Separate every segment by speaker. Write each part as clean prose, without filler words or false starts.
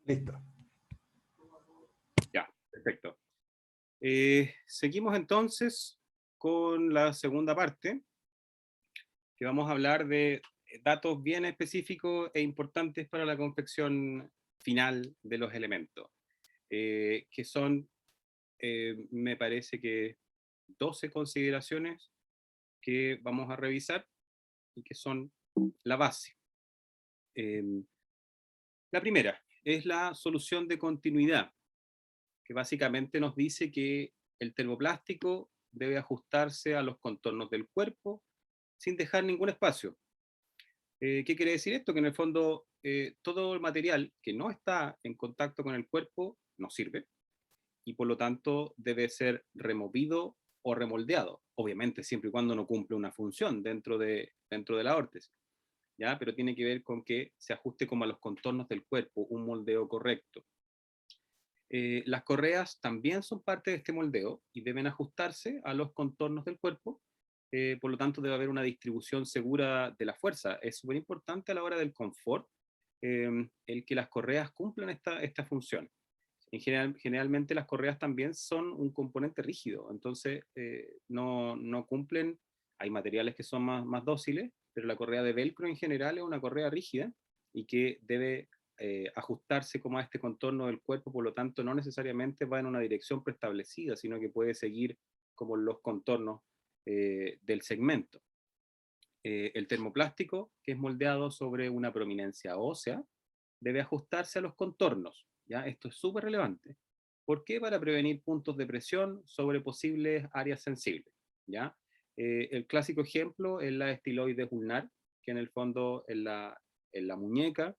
Speaker 1: Listo.
Speaker 2: Ya, perfecto. Seguimos entonces con la segunda parte, que vamos a hablar de datos bien específicos e importantes para la confección final de los elementos, que son, me parece que 12 consideraciones que vamos a revisar y que son la base. La primera es la solución de continuidad, que básicamente nos dice que el termoplástico debe ajustarse a los contornos del cuerpo sin dejar ningún espacio. ¿Qué quiere decir esto? Que en el fondo todo el material que no está en contacto con el cuerpo no sirve y por lo tanto debe ser removido o remoldeado, obviamente siempre y cuando no cumple una función dentro de la órtesis, ¿ya? Pero tiene que ver con que se ajuste como a los contornos del cuerpo, un moldeo correcto. Las correas también son parte de este moldeo y deben ajustarse a los contornos del cuerpo, por lo tanto debe haber una distribución segura de la fuerza. Es súper importante a la hora del confort el que las correas cumplan esta función. Generalmente las correas también son un componente rígido, entonces no cumplen, hay materiales que son más dóciles, pero la correa de velcro en general es una correa rígida y que debe ajustarse como a este contorno del cuerpo, por lo tanto no necesariamente va en una dirección preestablecida, sino que puede seguir como los contornos del segmento. El termoplástico, que es moldeado sobre una prominencia ósea, debe ajustarse a los contornos, ¿ya? Esto es súper relevante. ¿Por qué? Para prevenir puntos de presión sobre posibles áreas sensibles, ¿ya? El clásico ejemplo es la estiloides ulnar, que en el fondo en la muñeca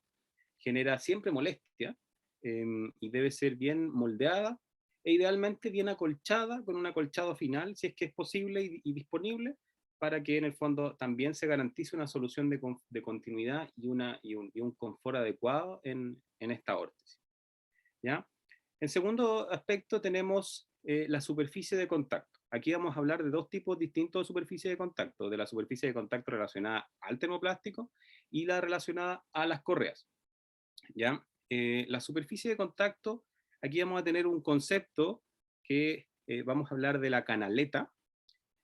Speaker 2: genera siempre molestia y debe ser bien moldeada e idealmente bien acolchada con un acolchado final, si es que es posible y disponible, para que en el fondo también se garantice una solución de continuidad y un confort adecuado en esta órtesis, ¿ya? En segundo aspecto tenemos la superficie de contacto. Aquí vamos a hablar de dos tipos distintos de superficie de contacto, de la superficie de contacto relacionada al termoplástico y la relacionada a las correas, ¿ya? La superficie de contacto, aquí vamos a tener un concepto que vamos a hablar de la canaleta,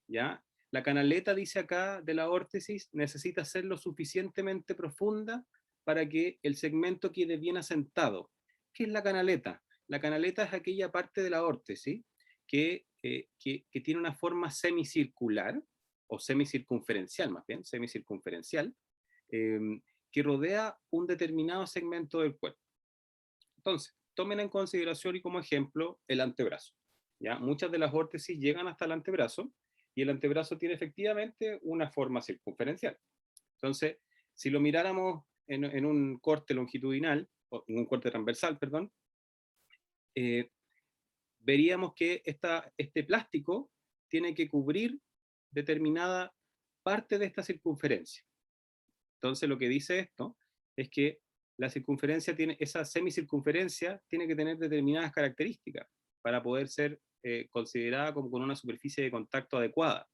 Speaker 2: ¿ya? La canaleta, dice acá, de la órtesis, necesita ser lo suficientemente profunda para que el segmento quede bien asentado. ¿Qué es la canaleta? La canaleta es aquella parte de la órtesis que tiene una forma semicircular, o semicircunferencial más bien, semicircunferencial, eh, que rodea un determinado segmento del cuerpo. Entonces, tomen en consideración y como ejemplo el antebrazo, ¿ya? Muchas de las órtesis llegan hasta el antebrazo y el antebrazo tiene efectivamente una forma circunferencial. Entonces, si lo miráramos en un corte longitudinal, o en un corte transversal, perdón, eh, veríamos que este plástico tiene que cubrir determinada parte de esta circunferencia. Entonces, lo que dice esto es que la circunferencia tiene, esa semicircunferencia tiene que tener determinadas características para poder ser considerada como con una superficie de contacto adecuada.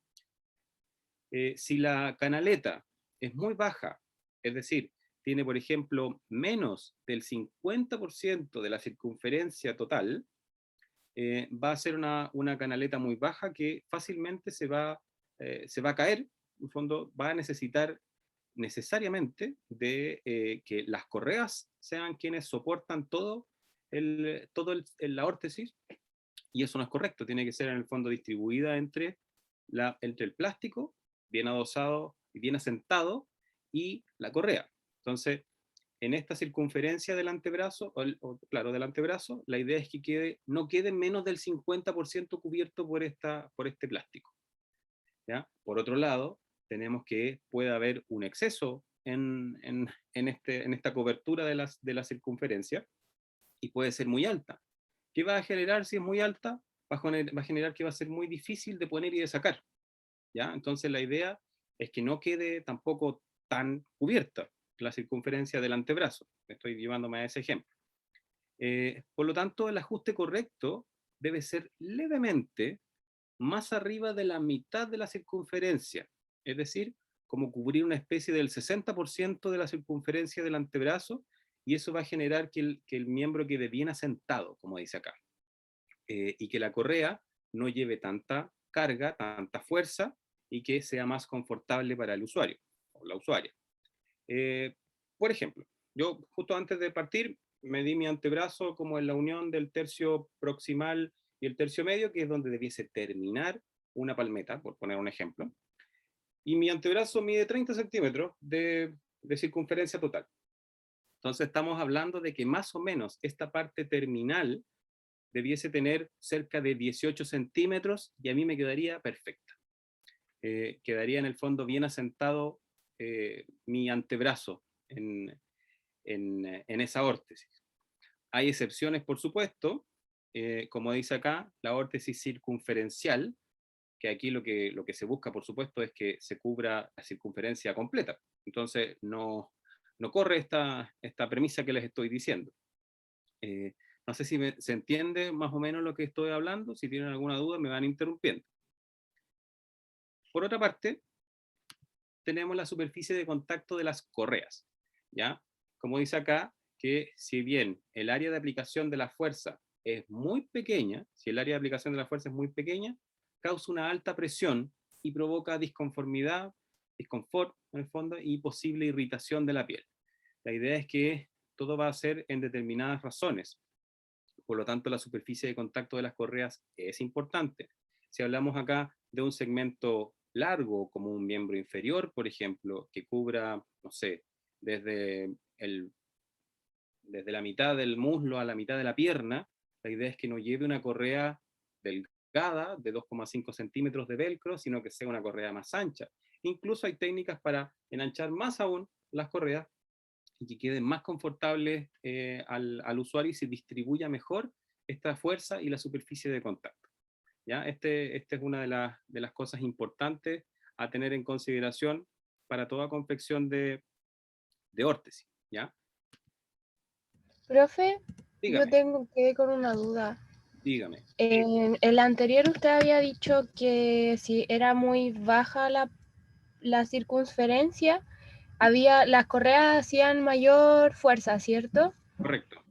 Speaker 2: Si la canaleta es muy baja, es decir, tiene, por ejemplo, menos del 50% de la circunferencia total, va a ser una canaleta muy baja que fácilmente se va a caer, en el fondo va a necesitar necesariamente de que las correas sean quienes soportan la órtesis, y eso no es correcto, tiene que ser en el fondo distribuida entre el plástico, bien adosado y bien asentado, y la correa. Entonces, en esta circunferencia del antebrazo, claro, del antebrazo, la idea es que no quede menos del 50% cubierto por este plástico, ¿ya? Por otro lado, tenemos que puede haber un exceso en esta cobertura de la circunferencia y puede ser muy alta. ¿Qué va a generar si es muy alta? Va a generar que va a ser muy difícil de poner y de sacar, ¿ya? Entonces la idea es que no quede tampoco tan cubierta la circunferencia del antebrazo. Estoy llevándome a ese ejemplo. Por lo tanto, el ajuste correcto debe ser levemente más arriba de la mitad de la circunferencia, es decir, como cubrir una especie del 60% de la circunferencia del antebrazo y eso va a generar que el miembro quede bien asentado, como dice acá, y que la correa no lleve tanta carga, tanta fuerza, y que sea más confortable para el usuario o la usuaria. Por ejemplo, yo justo antes de partir me di mi antebrazo como en la unión del tercio proximal y el tercio medio, que es donde debiese terminar una palmeta, por poner un ejemplo, y mi antebrazo mide 30 centímetros de circunferencia total. Entonces estamos hablando de que más o menos esta parte terminal debiese tener cerca de 18 centímetros y a mí me quedaría perfecta. Quedaría en el fondo bien asentado mi antebrazo en esa órtesis. Hay excepciones, por supuesto, como dice acá, la órtesis circunferencial, que aquí lo que se busca, por supuesto, es que se cubra la circunferencia completa. Entonces, no corre esta premisa que les estoy diciendo. No sé si se entiende más o menos lo que estoy hablando. Si tienen alguna duda, me van interrumpiendo. Por otra parte, tenemos la superficie de contacto de las correas, ¿ya? Como dice acá, que si bien el área de aplicación de la fuerza es muy pequeña, si el área de aplicación de la fuerza es muy pequeña, causa una alta presión y provoca disconformidad, disconfort en el fondo, y posible irritación de la piel. La idea es que todo va a ser en determinadas razones. Por lo tanto, la superficie de contacto de las correas es importante. Si hablamos acá de un segmento largo, como un miembro inferior, por ejemplo, que cubra, no sé, desde, desde la mitad del muslo a la mitad de la pierna, la idea es que no lleve una correa delgada de 2,5 centímetros de velcro, sino que sea una correa más ancha. Incluso hay técnicas para enanchar más aún las correas y que queden más confortables al usuario y se distribuya mejor esta fuerza y la superficie de contacto. ¿Ya? Este es una de las cosas importantes a tener en consideración para toda confección de órtesis. ¿Ya?
Speaker 1: Profe, yo
Speaker 2: Dígame,
Speaker 1: tengo que con una duda.
Speaker 2: dígame.
Speaker 1: En el anterior usted había dicho que si era muy baja la circunferencia, las correas hacían mayor fuerza, ¿cierto?
Speaker 2: Correcto.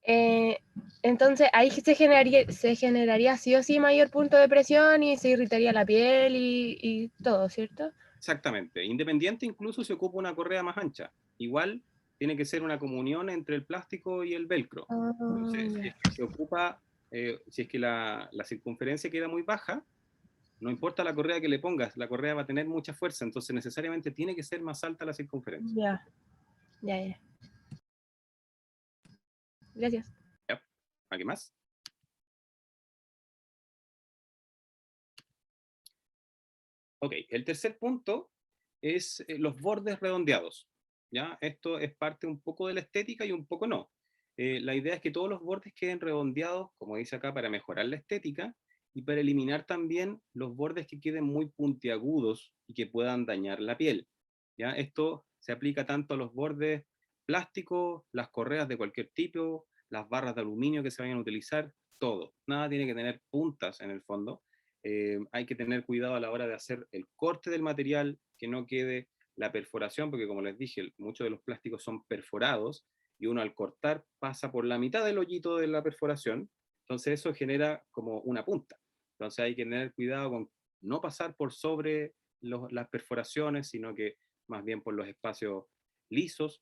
Speaker 1: Eh, entonces ahí se generaría sí o sí mayor punto de presión y se irritaría la piel y todo, ¿cierto?
Speaker 2: Exactamente. Independiente incluso si ocupa una correa más ancha. Igual tiene que ser una comunión entre el plástico y el velcro.
Speaker 1: Ah,
Speaker 2: Entonces, si
Speaker 1: ya.
Speaker 2: es que se ocupa, si es que la circunferencia queda muy baja, no importa la correa que le pongas, la correa va a tener mucha fuerza, entonces necesariamente tiene que ser más alta la circunferencia.
Speaker 1: Ya, ya, ya. Gracias.
Speaker 2: ¿Ya? ¿Alguien más? Ok, el tercer punto es los bordes redondeados. ¿Ya? Esto es parte un poco de la estética y un poco no. La idea es que todos los bordes queden redondeados, como dice acá, para mejorar la estética y para eliminar también los bordes que queden muy puntiagudos y que puedan dañar la piel. ¿Ya? Esto se aplica tanto a los bordes plásticos, las correas de cualquier tipo, las barras de aluminio que se vayan a utilizar, todo. Nada tiene que tener puntas en el fondo. Hay que tener cuidado a la hora de hacer el corte del material, que no quede la perforación, porque como les dije, muchos de los plásticos son perforados y uno al cortar pasa por la mitad del hoyito de la perforación, entonces eso genera como una punta. Entonces hay que tener cuidado con no pasar por sobre las perforaciones, sino que más bien por los espacios lisos,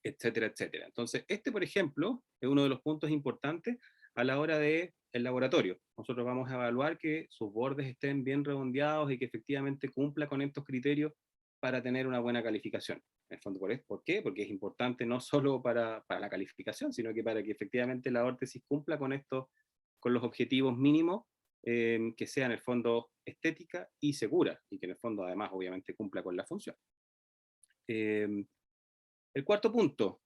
Speaker 2: etcétera, etcétera. Entonces, este, por ejemplo, es uno de los puntos importantes a la hora del laboratorio. Nosotros vamos a evaluar que sus bordes estén bien redondeados y que efectivamente cumpla con estos criterios para tener una buena calificación. En el fondo, ¿por qué? Porque es importante no solo para la calificación, sino que para que efectivamente la órtesis cumpla con esto, con los objetivos mínimos, que sea en el fondo estética y segura, y que en el fondo además obviamente cumpla con la función. El cuarto punto,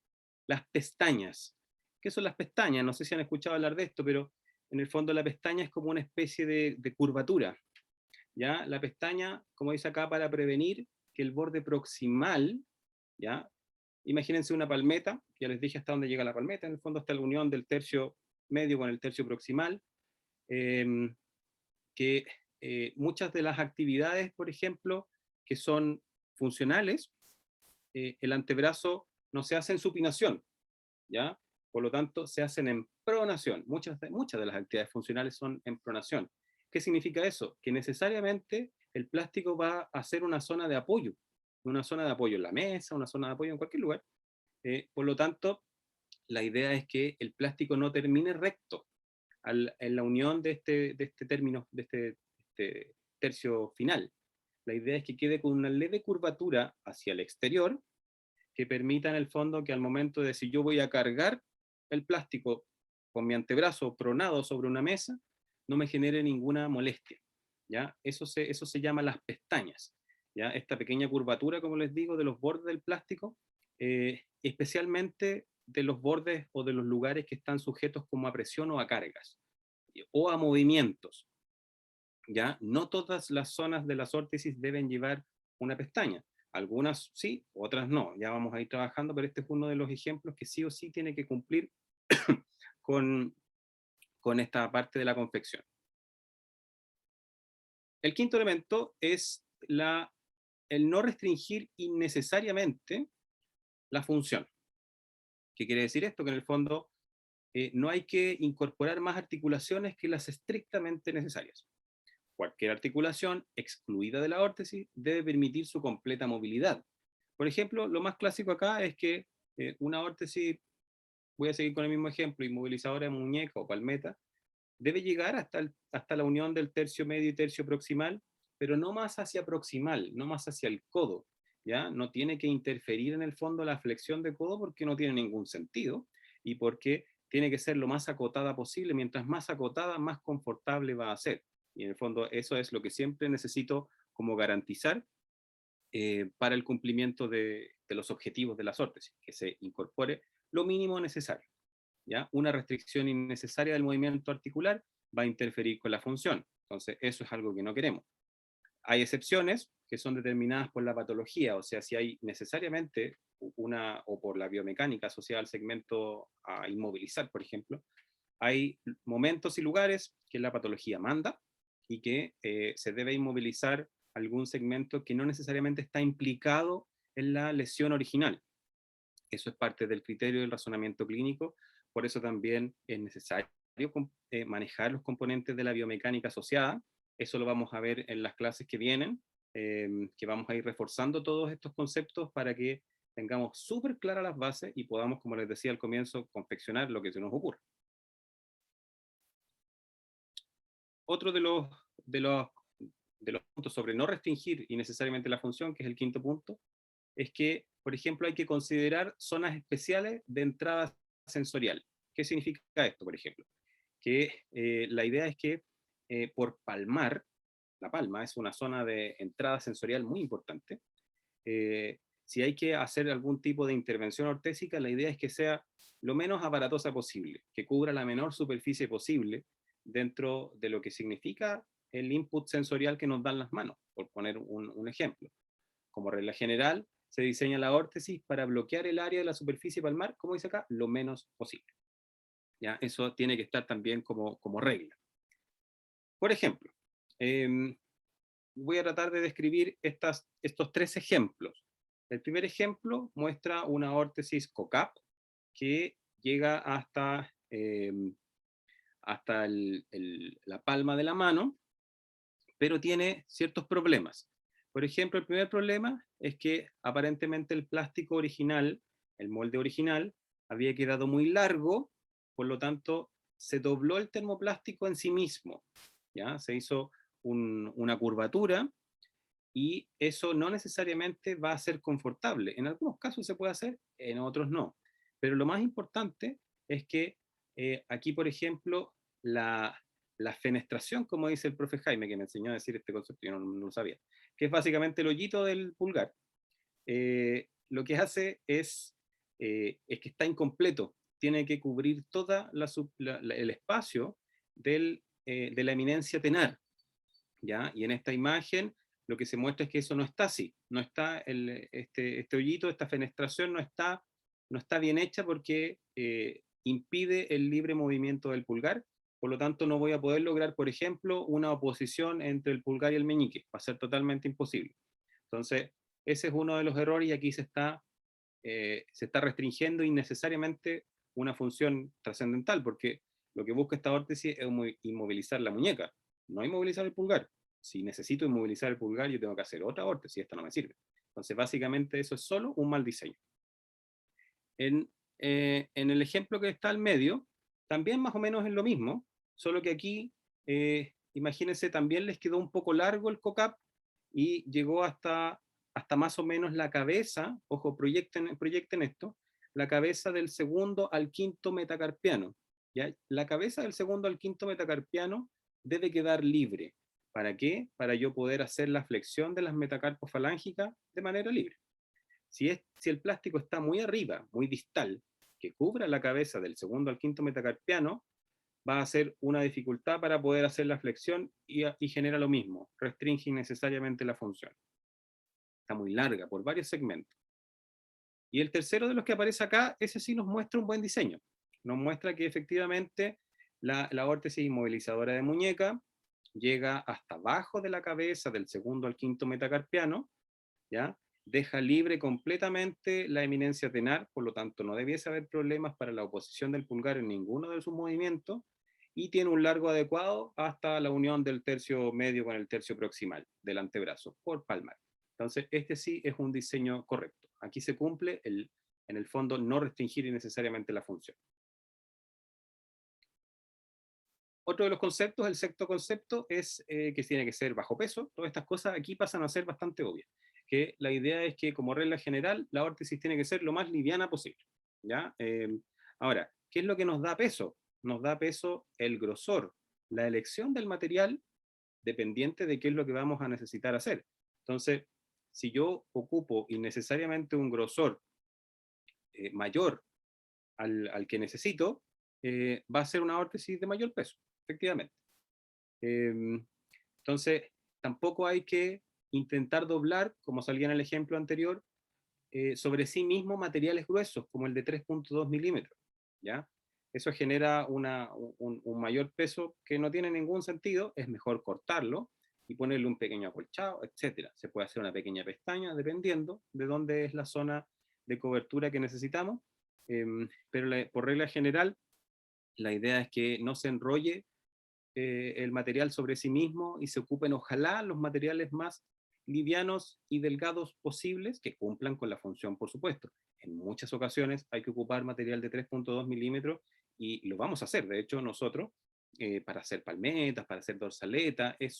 Speaker 2: las pestañas. ¿Qué son las pestañas? No sé si han escuchado hablar de esto, pero en el fondo la pestaña es como una especie de curvatura. ¿Ya? La pestaña, como dice acá, para prevenir que el borde proximal, ¿ya? Imagínense una palmeta, ya les dije hasta dónde llega la palmeta, en el fondo está la unión del tercio medio con el tercio proximal, eh, que muchas de las actividades, por ejemplo, que son funcionales, el antebrazo no se hace en supinación, ¿ya? Por lo tanto, se hacen en pronación. Muchas de las actividades funcionales son en pronación. ¿Qué significa eso? Que necesariamente el plástico va a ser una zona de apoyo en la mesa, una zona de apoyo en cualquier lugar. Por lo tanto, la idea es que el plástico no termine recto en la unión de este término, de este tercio final. La idea es que quede con una leve curvatura hacia el exterior que permita en el fondo que al momento de si yo voy a cargar el plástico con mi antebrazo pronado sobre una mesa, no me genere ninguna molestia. ¿Ya? Eso se llama las pestañas. ¿Ya? Esta pequeña curvatura, como les digo, de los bordes del plástico, especialmente de los bordes o de los lugares que están sujetos como a presión o a cargas, o a movimientos. ¿Ya? No todas las zonas de las órtesis deben llevar una pestaña. Algunas sí, otras no. Ya vamos a ir trabajando, pero este es uno de los ejemplos que sí o sí tiene que cumplir con, con esta parte de la confección. El quinto elemento es el no restringir innecesariamente la función. ¿Qué quiere decir esto? Que en el fondo no hay que incorporar más articulaciones que las estrictamente necesarias. Cualquier articulación excluida de la órtesis debe permitir su completa movilidad. Por ejemplo, lo más clásico acá es que una órtesis, voy a seguir con el mismo ejemplo, inmovilizadora de muñeca o palmeta, debe llegar hasta la unión del tercio medio y tercio proximal, pero no más hacia proximal, no más hacia el codo. ¿Ya? No tiene que interferir en el fondo la flexión de codo porque no tiene ningún sentido y porque tiene que ser lo más acotada posible. Mientras más acotada, más confortable va a ser. Y en el fondo eso es lo que siempre necesito como garantizar para el cumplimiento de los objetivos de las órtesis, que se incorpore lo mínimo necesario. ¿Ya? Una restricción innecesaria del movimiento articular va a interferir con la función. Entonces, eso es algo que no queremos. Hay excepciones que son determinadas por la patología, o sea, si hay necesariamente o por la biomecánica asociada al segmento a inmovilizar, por ejemplo, hay momentos y lugares que la patología manda y que se debe inmovilizar algún segmento que no necesariamente está implicado en la lesión original. Eso es parte del criterio del razonamiento clínico, por eso también es necesario manejar los componentes de la biomecánica asociada. Eso lo vamos a ver en las clases que vienen, que vamos a ir reforzando todos estos conceptos para que tengamos súper claras las bases y podamos, como les decía al comienzo, confeccionar lo que se nos ocurra. Otro de los puntos sobre no restringir innecesariamente la función, que es el quinto punto, es que, por ejemplo, hay que considerar zonas especiales de entrada sensorial. ¿Qué significa esto, por ejemplo? Que la idea es que por palmar, la palma es una zona de entrada sensorial muy importante. Si hay que hacer algún tipo de intervención ortésica, la idea es que sea lo menos aparatosa posible, que cubra la menor superficie posible dentro de lo que significa el input sensorial que nos dan las manos, por poner un ejemplo. Como regla general, se diseña la órtesis para bloquear el área de la superficie palmar, como dice acá, lo menos posible. ¿Ya? Eso tiene que estar también como regla. Por ejemplo, voy a tratar de describir estos tres ejemplos. El primer ejemplo muestra una órtesis COCAP que llega hasta la palma de la mano, pero tiene ciertos problemas. Por ejemplo, el primer problema es que aparentemente el plástico original, el molde original, había quedado muy largo, por lo tanto, se dobló el termoplástico en sí mismo. ¿Ya? Se hizo una curvatura y eso no necesariamente va a ser confortable. En algunos casos se puede hacer, en otros no. Pero lo más importante es que aquí, por ejemplo, la fenestración, como dice el profe Jaime, que me enseñó a decir este concepto, yo no lo sabía, que es básicamente el hoyito del pulgar, lo que hace es que está incompleto, tiene que cubrir todo el espacio de la eminencia tenar, ¿ya? Y en esta imagen lo que se muestra es que eso no está así, no está este hoyito, esta fenestración no está bien hecha porque impide el libre movimiento del pulgar, por lo tanto no voy a poder lograr, por ejemplo, una oposición entre el pulgar y el meñique, va a ser totalmente imposible. Entonces, ese es uno de los errores y aquí se está restringiendo innecesariamente una función trascendental, porque lo que busca esta órtesis es inmovilizar la muñeca, no inmovilizar el pulgar. Si necesito inmovilizar el pulgar, yo tengo que hacer otra órtesis, y esta no me sirve. Entonces, básicamente, eso es solo un mal diseño. En el ejemplo que está al medio, también más o menos es lo mismo, solo que aquí, imagínense, también les quedó un poco largo el COCAP y llegó hasta más o menos la cabeza, ojo, proyecten esto, la cabeza del segundo al quinto metacarpiano. ¿Ya? La cabeza del segundo al quinto metacarpiano debe quedar libre. ¿Para qué? Para yo poder hacer la flexión de las metacarpos falángicas de manera libre. Si el plástico está muy arriba, muy distal, que cubra la cabeza del segundo al quinto metacarpiano, va a ser una dificultad para poder hacer la flexión y genera lo mismo, restringe innecesariamente la función. Está muy larga por varios segmentos. Y el tercero de los que aparece acá, ese sí nos muestra un buen diseño. Nos muestra que efectivamente la órtesis inmovilizadora de muñeca llega hasta abajo de la cabeza del segundo al quinto metacarpiano, ¿ya? Deja libre completamente la eminencia tenar, por lo tanto no debiese haber problemas para la oposición del pulgar en ninguno de sus movimientos, y tiene un largo adecuado hasta la unión del tercio medio con el tercio proximal del antebrazo, por palmar. Entonces, este sí es un diseño correcto. Aquí se cumple, en el fondo, no restringir innecesariamente la función. Otro de los conceptos, el sexto concepto, es que tiene que ser bajo peso. Todas estas cosas aquí pasan a ser bastante obvias. Que la idea es que, como regla general, la órtesis tiene que ser lo más liviana posible. ¿Ya? Ahora, ¿qué es lo que nos da peso? Nos da peso el grosor, la elección del material dependiente de qué es lo que vamos a necesitar hacer. Entonces, si yo ocupo innecesariamente un grosor mayor al que necesito, va a ser una órtesis de mayor peso, efectivamente. Entonces, tampoco hay que intentar doblar, como salía en el ejemplo anterior, sobre sí mismo materiales gruesos, como el de 3.2 milímetros, ¿ya? Eso genera un mayor peso que no tiene ningún sentido, es mejor cortarlo y ponerle un pequeño acolchado, etc. Se puede hacer una pequeña pestaña, dependiendo de dónde es la zona de cobertura que necesitamos, pero por regla general, la idea es que no se enrolle el material sobre sí mismo y se ocupen ojalá los materiales más livianos y delgados posibles que cumplan con la función, por supuesto. En muchas ocasiones hay que ocupar material de 3.2 milímetros y lo vamos a hacer. De hecho, nosotros, para hacer palmetas, para hacer dorsaleta, es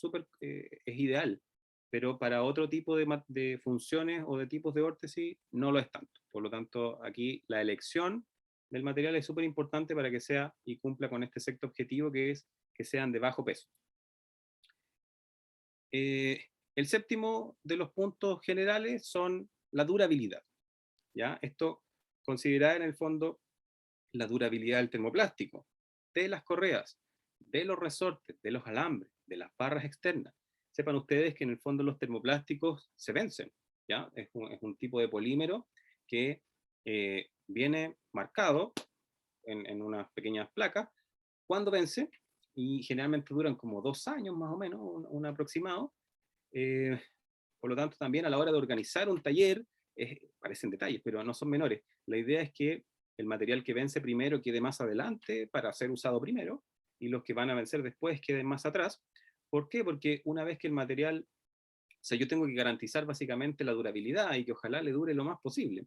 Speaker 2: ideal. Pero para otro tipo de funciones o de tipos de órtesis, no lo es tanto. Por lo tanto, aquí la elección del material es súper importante para que sea y cumpla con este sexto objetivo, que es que sean de bajo peso. El séptimo de los puntos generales son la durabilidad. ¿Ya? Esto considera en el fondo la durabilidad del termoplástico, de las correas, de los resortes, de los alambres, de las barras externas. Sepan ustedes que en el fondo los termoplásticos se vencen. ¿Ya? Es un tipo de polímero que viene marcado en unas pequeñas placas cuando vence, y generalmente duran como 2 años más o menos, un aproximado. Por lo tanto, también a la hora de organizar un taller, parecen detalles, pero no son menores. La idea es que el material que vence primero quede más adelante para ser usado primero, y los que van a vencer después queden más atrás. ¿Por qué? Porque una vez que el material, o sea, yo tengo que garantizar básicamente la durabilidad y que ojalá le dure lo más posible.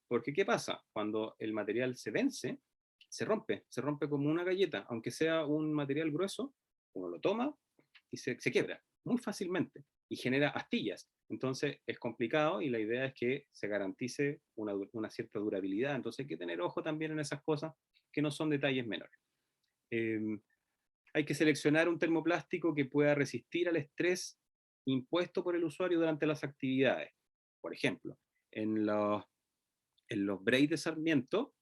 Speaker 2: Porque ¿qué pasa? Cuando el material se vence, se rompe como una galleta, aunque sea un material grueso, uno lo toma y se quiebra muy fácilmente y genera astillas. Entonces es complicado y la idea es que se garantice una cierta durabilidad. Entonces hay que tener ojo también en esas cosas que no son detalles menores. Hay que seleccionar un termoplástico que pueda resistir al estrés impuesto por el usuario durante las actividades. Por ejemplo, en los braces de Sarmiento,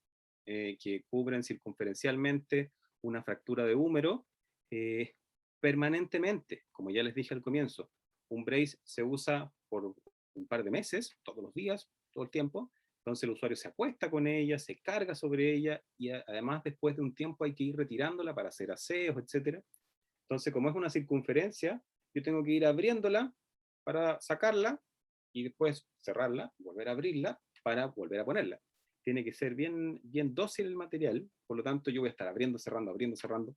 Speaker 2: que cubren circunferencialmente una fractura de húmero, permanentemente, como ya les dije al comienzo, un brace se usa por un par de meses, todos los días, todo el tiempo. Entonces el usuario se acuesta con ella, se carga sobre ella y además después de un tiempo hay que ir retirándola para hacer aseos, etc. Entonces, como es una circunferencia, yo tengo que ir abriéndola para sacarla y después cerrarla, volver a abrirla para volver a ponerla. tiene que ser bien, bien dócil el material, por lo tanto yo voy a estar abriendo, cerrando, abriendo, cerrando.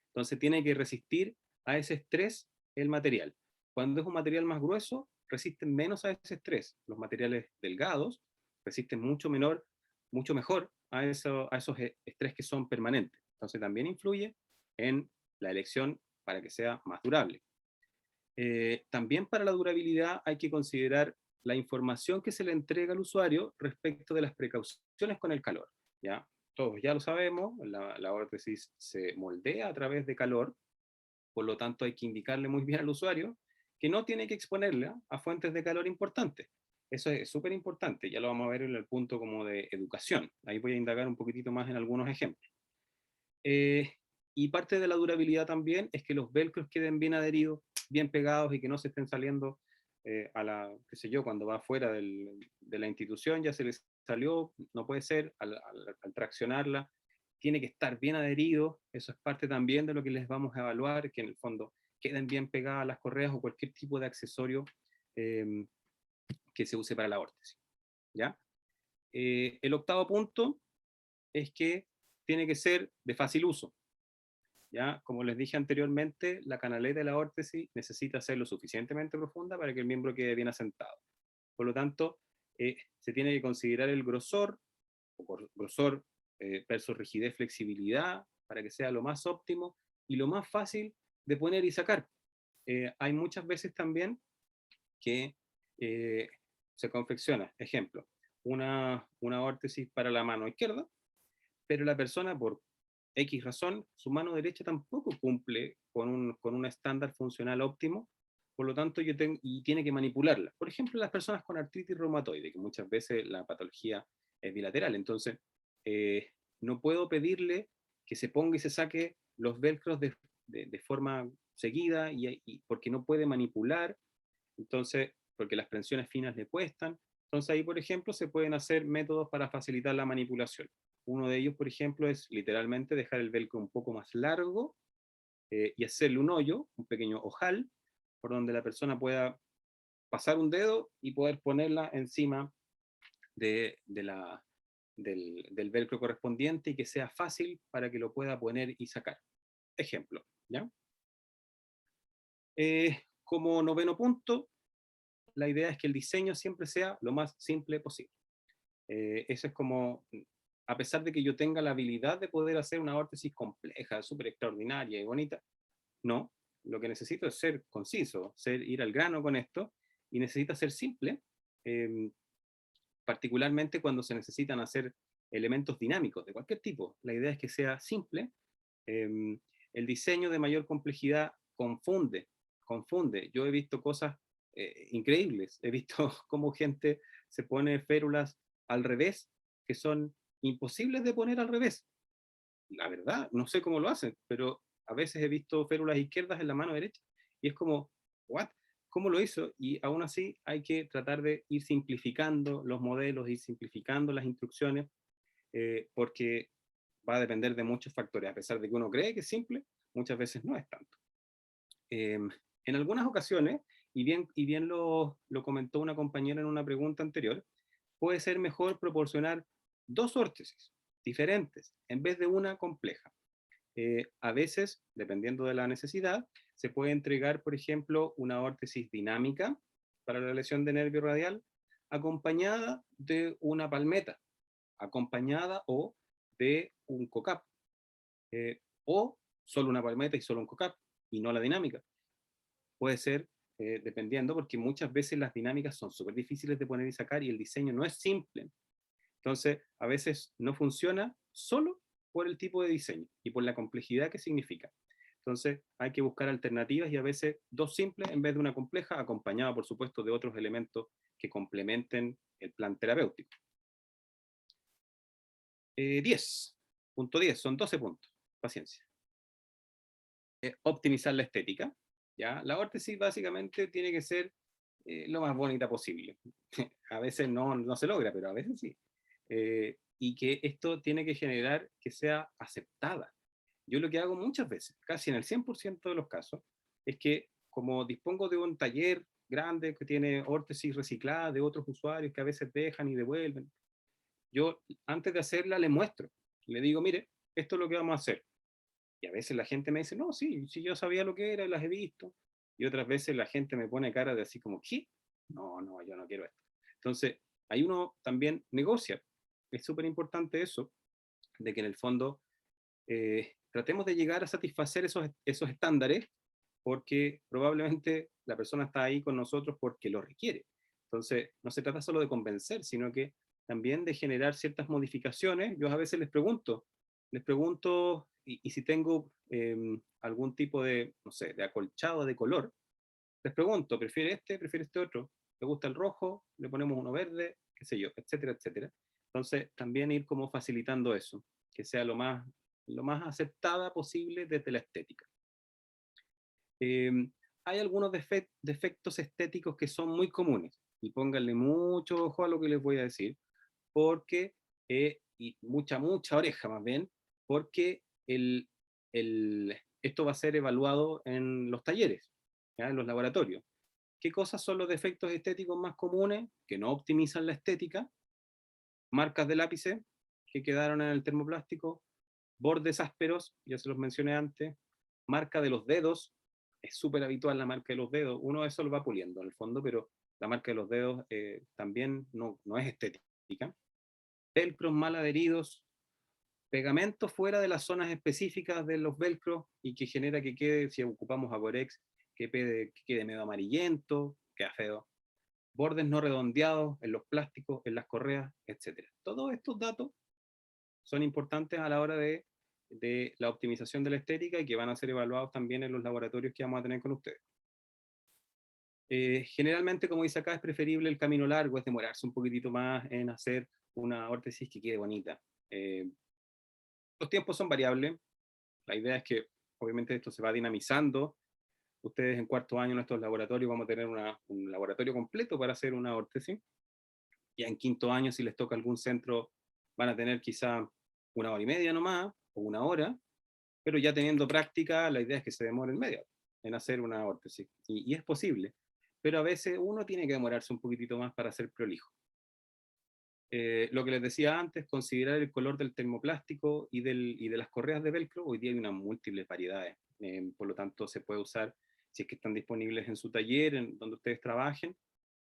Speaker 2: Entonces tiene que resistir a ese estrés el material. Cuando es un material más grueso, resisten menos a ese estrés. Los materiales delgados resisten mucho mejor a esos estrés que son permanentes. Entonces también influye en la elección para que sea más durable. También para la durabilidad hay que considerar la información que se le entrega al usuario respecto de las precauciones con el calor. ¿Ya? Todos ya lo sabemos, la órtesis se moldea a través de calor, por lo tanto hay que indicarle muy bien al usuario que no tiene que exponerla a fuentes de calor importantes. Eso es súper importante, ya lo vamos a ver en el punto como de educación. Ahí voy a indagar un poquitito más en algunos ejemplos. Y parte de la durabilidad también es que los velcros queden bien adheridos, bien pegados y que no se estén saliendo qué sé yo, cuando va fuera de la institución, ya se les salió, no puede ser, al traccionarla, tiene que estar bien adherido, eso es parte también de lo que les vamos a evaluar, que en el fondo queden bien pegadas las correas o cualquier tipo de accesorio que se use para la órtesis. ¿Ya? El octavo punto es que tiene que ser de fácil uso. ¿Ya? Como les dije anteriormente, la canaleta de la órtesis necesita ser lo suficientemente profunda para que el miembro quede bien asentado. Por lo tanto, se tiene que considerar el grosor, grosor versus rigidez, flexibilidad, para que sea lo más óptimo y lo más fácil de poner y sacar. Hay muchas veces también que se confecciona, ejemplo, una órtesis para la mano izquierda, pero la persona por X razón, su mano derecha tampoco cumple con un estándar funcional óptimo, por lo tanto y tiene que manipularla. Por ejemplo, las personas con artritis reumatoide, que muchas veces la patología es bilateral, entonces no puedo pedirle que se ponga y se saque los velcros de forma seguida y porque no puede manipular, entonces, porque las prensiones finas le cuestan. Entonces ahí, por ejemplo, se pueden hacer métodos para facilitar la manipulación. Uno de ellos, por ejemplo, es literalmente dejar el velcro un poco más largo y hacerle un hoyo, un pequeño ojal, por donde la persona pueda pasar un dedo y poder ponerla encima del velcro correspondiente y que sea fácil para que lo pueda poner y sacar. Ejemplo, ¿ya? Como noveno punto, la idea es que el diseño siempre sea lo más simple posible. Eso es como, a pesar de que yo tenga la habilidad de poder hacer una órtesis compleja, súper extraordinaria y bonita, no, lo que necesito es ser conciso, ir al grano con esto, y necesita ser simple, eh, particularmente cuando se necesitan hacer elementos dinámicos de cualquier tipo. La idea es que sea simple. El diseño de mayor complejidad confunde. Yo he visto cosas increíbles. He visto cómo gente se pone férulas al revés, que son imposibles de poner al revés. La verdad, no sé cómo lo hacen, pero a veces he visto férulas izquierdas en la mano derecha y es como, ¿what? ¿Cómo lo hizo? Y aún así hay que tratar de ir simplificando los modelos, ir simplificando las instrucciones, porque va a depender de muchos factores. A pesar de que uno cree que es simple, muchas veces no es tanto. En algunas ocasiones, y bien lo comentó una compañera en una pregunta anterior, puede ser mejor proporcionar dos órtesis diferentes en vez de una compleja. A veces, dependiendo de la necesidad, se puede entregar, por ejemplo, una órtesis dinámica para la lesión de nervio radial, acompañada de una palmeta, acompañada o de un COCAP, o solo una palmeta y solo un COCAP, y no la dinámica. Puede ser, dependiendo, porque muchas veces las dinámicas son súper difíciles de poner y sacar y el diseño no es simple. Entonces, a veces no funciona solo por el tipo de diseño y por la complejidad que significa. Entonces, hay que buscar alternativas y a veces dos simples en vez de una compleja, acompañada, por supuesto, de otros elementos que complementen el plan terapéutico. 10. Punto 10, son 12 puntos. Paciencia. Optimizar la estética. ¿Ya? La órtesis básicamente tiene que ser lo más bonita posible. A veces no se logra, pero a veces sí. Y que esto tiene que generar que sea aceptada. Yo lo que hago muchas veces, casi en el 100% de los casos, es que como dispongo de un taller grande que tiene órtesis reciclada de otros usuarios que a veces dejan y devuelven, yo antes de hacerla le muestro, le digo, mire, esto es lo que vamos a hacer. Y a veces la gente me dice, no, sí, sí, yo sabía lo que era, las he visto. Y otras veces la gente me pone cara de así como, ¿qué? No, no, yo no quiero esto. Entonces, ahí uno también negocia. Es súper importante eso, de que en el fondo tratemos de llegar a satisfacer esos estándares, porque probablemente la persona está ahí con nosotros porque lo requiere. Entonces, no se trata solo de convencer, sino que también de generar ciertas modificaciones. Yo a veces les pregunto, y si tengo algún tipo de, no sé, de acolchado de color, les pregunto, prefiere este otro? ¿Le gusta el rojo? ¿Le ponemos uno verde? ¿Qué sé yo? Etcétera, etcétera. Entonces, también ir como facilitando eso, que sea lo más aceptada posible desde la estética. Eh, Hay algunos defectos estéticos que son muy comunes, y pónganle mucho ojo a lo que les voy a decir, porque, y mucha oreja más bien, porque esto va a ser evaluado en los talleres, ¿ya? En los laboratorios. ¿Qué cosas son los defectos estéticos más comunes que no optimizan la estética? Marcas de lápices que quedaron en el termoplástico, bordes ásperos, ya se los mencioné antes, marca de los dedos, es súper habitual la marca de los dedos, uno eso lo va puliendo en el fondo, pero la marca de los dedos también no es estética. Velcros mal adheridos, pegamento fuera de las zonas específicas de los velcros y que genera que quede, si ocupamos Agorex, que quede medio amarillento, queda feo. Bordes no redondeados en los plásticos, en las correas, etc. Todos estos datos son importantes a la hora de la optimización de la estética y que van a ser evaluados también en los laboratorios que vamos a tener con ustedes. Generalmente, como dice acá, es preferible el camino largo, es demorarse un poquitito más en hacer una órtesis que quede bonita. Los tiempos son variables, la idea es que obviamente esto se va dinamizando. Ustedes en cuarto año en nuestros laboratorios vamos a tener un laboratorio completo para hacer una órtesis. Ya en quinto año, si les toca algún centro, van a tener quizá 1 hora y media nomás, o 1 hora, pero ya teniendo práctica, la idea es que se demoren media hora en hacer una órtesis. Y es posible, pero a veces uno tiene que demorarse un poquitito más para ser prolijo. Lo que les decía antes, considerar el color del termoplástico y de las correas de velcro. Hoy día hay unas múltiples variedades, por lo tanto se puede usar, si es que están disponibles en su taller, en donde ustedes trabajen,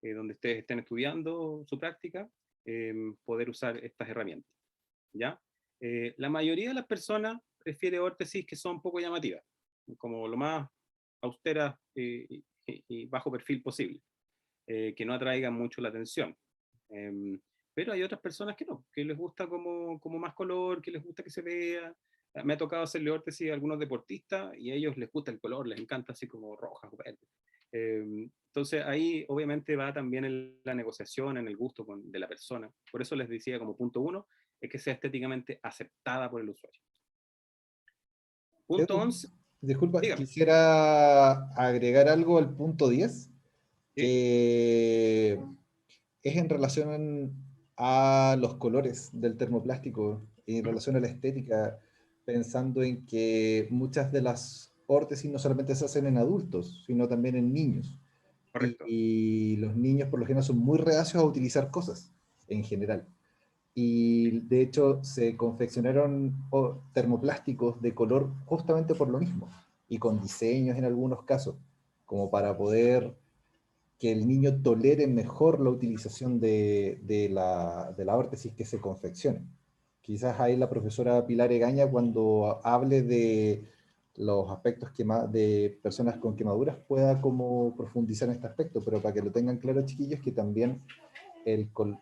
Speaker 2: donde ustedes estén estudiando su práctica, poder usar estas herramientas, ¿ya? La mayoría de las personas prefiere órtesis que son poco llamativas, como lo más austeras y bajo perfil posible, que no atraigan mucho la atención. Pero hay otras personas que no, que les gusta como más color, que les gusta que se vea. Me ha tocado hacerle órtesis a algunos deportistas y a ellos les gusta el color, les encanta así como roja o verde. Entonces ahí obviamente va también en la negociación, en el gusto de la persona. Por eso les decía como punto 1, es que sea estéticamente aceptada por el usuario. Punto
Speaker 3: Edu,
Speaker 2: 11,
Speaker 3: disculpa,
Speaker 2: dígame.
Speaker 3: quisiera agregar algo al punto 10,
Speaker 2: ¿Sí?
Speaker 3: que es en relación a los colores del termoplástico y en relación a la estética, pensando en que muchas de las órtesis no solamente se hacen en adultos, sino también en niños.
Speaker 2: Correcto.
Speaker 3: Y los niños por lo general son muy reacios a utilizar cosas en general. Y de hecho se confeccionaron termoplásticos de color justamente por lo mismo, y con diseños en algunos casos, como para poder que el niño tolere mejor la utilización de la órtesis que se confeccione. Quizás ahí la profesora Pilar Egaña, cuando hable de los aspectos de personas con quemaduras, pueda como profundizar en este aspecto, pero para que lo tengan claro, chiquillos, que también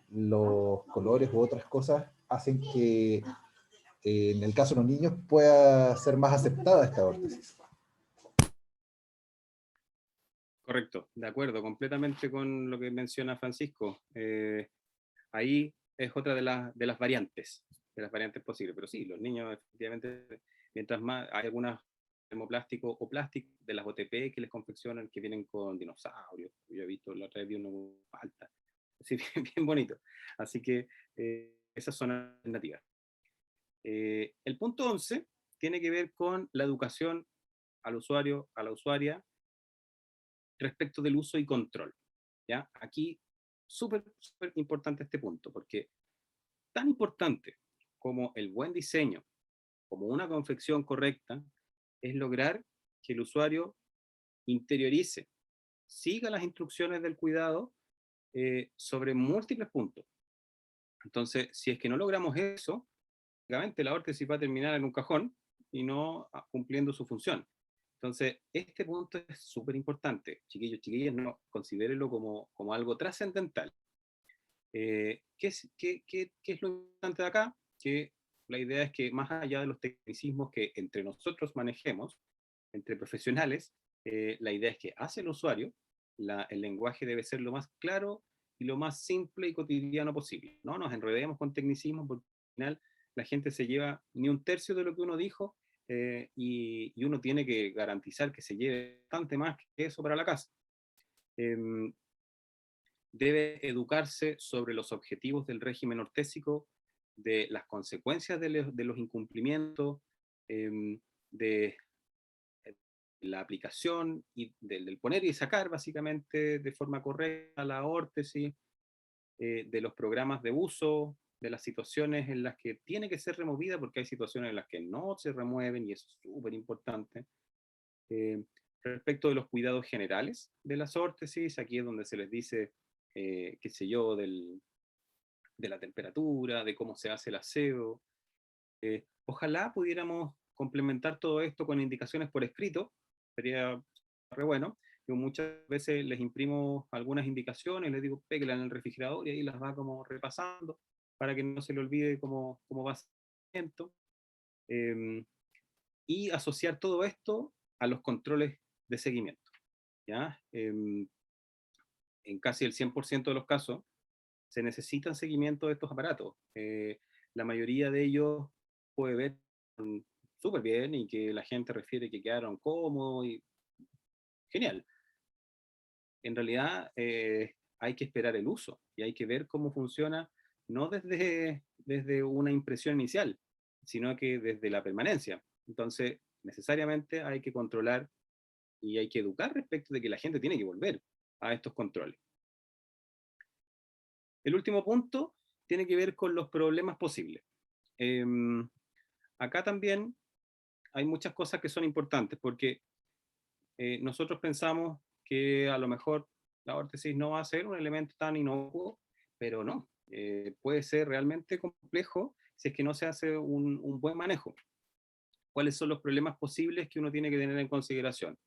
Speaker 3: los colores u otras cosas hacen que en el caso de los niños pueda ser más aceptada esta órtesis.
Speaker 2: Correcto, de acuerdo, completamente con lo que menciona Francisco. Ahí es otra de las variantes posibles. Pero sí, los niños, efectivamente, mientras más hay algunas termoplástico o plástico de las OTP que les confeccionan, que vienen con dinosaurios. Yo he visto la otra vez de uno alta, así bien bonito. Así que esas son alternativas. El punto 11 tiene que ver con la educación al usuario, a la usuaria, respecto del uso y control. ¿Ya? Aquí, súper importante este punto, porque tan importante como el buen diseño, como una confección correcta, es lograr que el usuario interiorice, siga las instrucciones del cuidado sobre múltiples puntos. Entonces, si es que no logramos eso, básicamente la órtesis va a terminar en un cajón y no cumpliendo su función. Entonces, este punto es súper importante. Chiquillos, chiquillas, no, considérenlo como algo trascendental. ¿Qué es lo importante de acá? Que la idea es que más allá de los tecnicismos que entre nosotros manejemos, entre profesionales, la idea es que hace el usuario, el lenguaje debe ser lo más claro y lo más simple y cotidiano posible. No nos enredemos con tecnicismos porque al final la gente se lleva ni un tercio de lo que uno dijo y uno tiene que garantizar que se lleve bastante más que eso para la casa. Debe educarse sobre los objetivos del régimen ortésico, de las consecuencias de los incumplimientos, de la aplicación y del poner y sacar básicamente de forma correcta la órtesis, de los programas de uso, de las situaciones en las que tiene que ser removida, porque hay situaciones en las que no se remueven y eso es súper importante. Respecto de los cuidados generales de las órtesis, aquí es donde se les dice, qué sé yo, de la temperatura, de cómo se hace el aseo. Ojalá pudiéramos complementar todo esto con indicaciones por escrito, sería re bueno. Yo muchas veces les imprimo algunas indicaciones, les digo, péguela en el refrigerador y ahí las va como repasando para que no se le olvide cómo va el y asociar todo esto a los controles de seguimiento. ¿Ya? En casi el 100% de los casos se necesitan seguimiento de estos aparatos. La mayoría de ellos puede ver súper bien y que la gente refiere que quedaron cómodos y genial. En realidad hay que esperar el uso y hay que ver cómo funciona, no desde una impresión inicial, sino que desde la permanencia. Entonces, necesariamente hay que controlar y hay que educar respecto de que la gente tiene que volver a estos controles. El último punto tiene que ver con los problemas posibles. Acá también hay muchas cosas que son importantes porque nosotros pensamos que a lo mejor la órtesis no va a ser un elemento tan inocuo, pero no, puede ser realmente complejo si es que no se hace un buen manejo. ¿Cuáles son los problemas posibles que uno tiene que tener en consideración?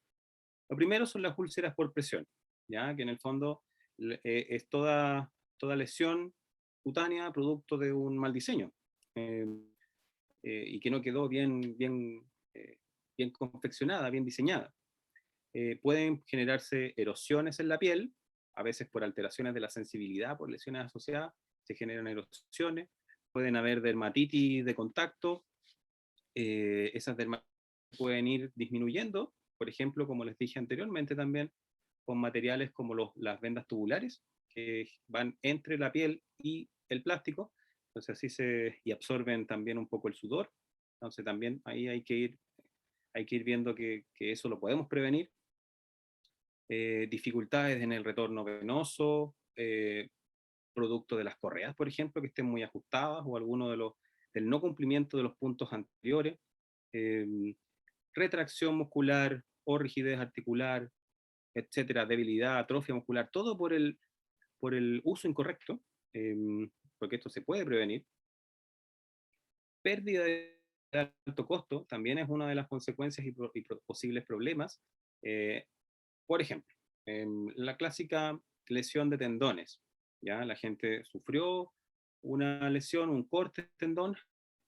Speaker 2: Lo primero son las úlceras por presión, ¿ya? Que en el fondo es toda lesión cutánea producto de un mal diseño y que no quedó bien confeccionada, bien diseñada. Pueden generarse erosiones en la piel, a veces por alteraciones de la sensibilidad, por lesiones asociadas, se generan erosiones, pueden haber dermatitis de contacto, esas dermatitis pueden ir disminuyendo, por ejemplo, como les dije anteriormente también, con materiales como las vendas tubulares, que van entre la piel y el plástico, entonces y absorben también un poco el sudor, entonces también ahí hay que ir viendo que eso lo podemos prevenir. Dificultades en el retorno venoso, producto de las correas, por ejemplo, que estén muy ajustadas, o alguno del no cumplimiento de los puntos anteriores, retracción muscular o rigidez articular, etcétera, debilidad, atrofia muscular, todo por el uso incorrecto, porque esto se puede prevenir. Pérdida de alto costo también es una de las consecuencias y posibles problemas. Por ejemplo, la clásica lesión de tendones, ¿ya? La gente sufrió una lesión, un corte de tendón,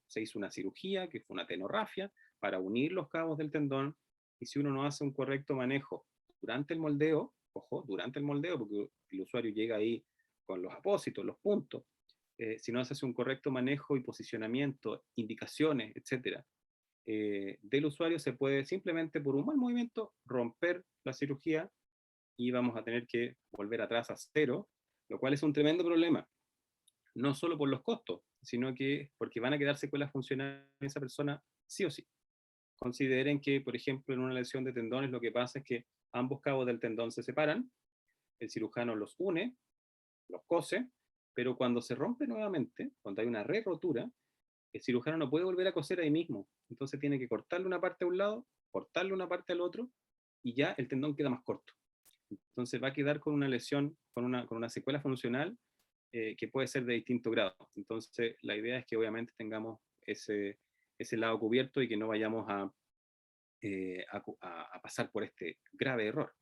Speaker 2: se hizo una cirugía, que fue una tenorrafia, para unir los cabos del tendón, y si uno no hace un correcto manejo durante el moldeo, ojo, durante el moldeo, porque el usuario llega ahí con los apósitos, los puntos, si no se hace un correcto manejo y posicionamiento, indicaciones, etcétera, del usuario, se puede simplemente por un mal movimiento romper la cirugía y vamos a tener que volver atrás a cero, lo cual es un tremendo problema, no solo por los costos, sino que porque van a quedar secuelas funcionales en esa persona sí o sí. Consideren que, por ejemplo, en una lesión de tendones lo que pasa es que ambos cabos del tendón se separan, el cirujano los une, los cose, pero cuando se rompe nuevamente, cuando hay una re-rotura, el cirujano no puede volver a coser ahí mismo. Entonces tiene que cortarle una parte a un lado, cortarle una parte al otro, y ya el tendón queda más corto. Entonces va a quedar con una lesión, con una secuela funcional que puede ser de distinto grado. Entonces la idea es que obviamente tengamos ese lado cubierto y que no vayamos a pasar por este grave error.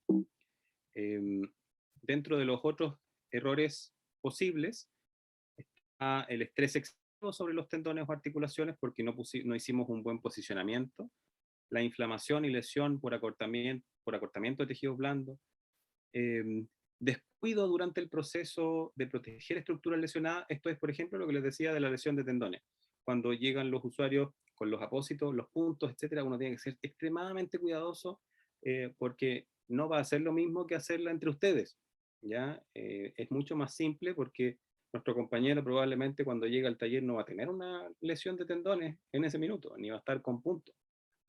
Speaker 2: Dentro de los otros errores posibles está el estrés excesivo sobre los tendones o articulaciones porque no hicimos un buen posicionamiento, la inflamación y lesión por acortamiento de tejidos blandos, descuido durante el proceso de proteger estructuras lesionadas. Esto es, por ejemplo, lo que les decía de la lesión de tendones. Cuando llegan los usuarios con los apósitos, los puntos, etcétera, uno tiene que ser extremadamente cuidadoso porque no va a ser lo mismo que hacerla entre ustedes, ¿ya? Es mucho más simple porque nuestro compañero probablemente cuando llega al taller no va a tener una lesión de tendones en ese minuto, ni va a estar con puntos.